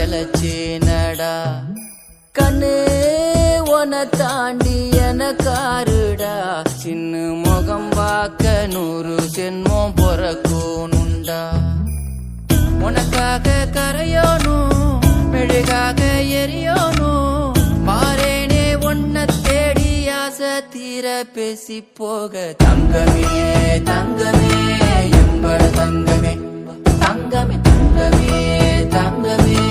எழச்சேனடா கண்ணு உன தாண்டி எனக்காருடா சின்ன முகம் பார்க்க 100 ஜென்மம் பொறக்கணுண்டா உனக்காக கரையோனும் மெழுகாக எரியோனும் மாறேனே உன்னை தேடி ஆசை தீர பேசி போக தங்கமே தங்கமே என்பட தங்கமே தங்கமே தங்கமே தங்கமே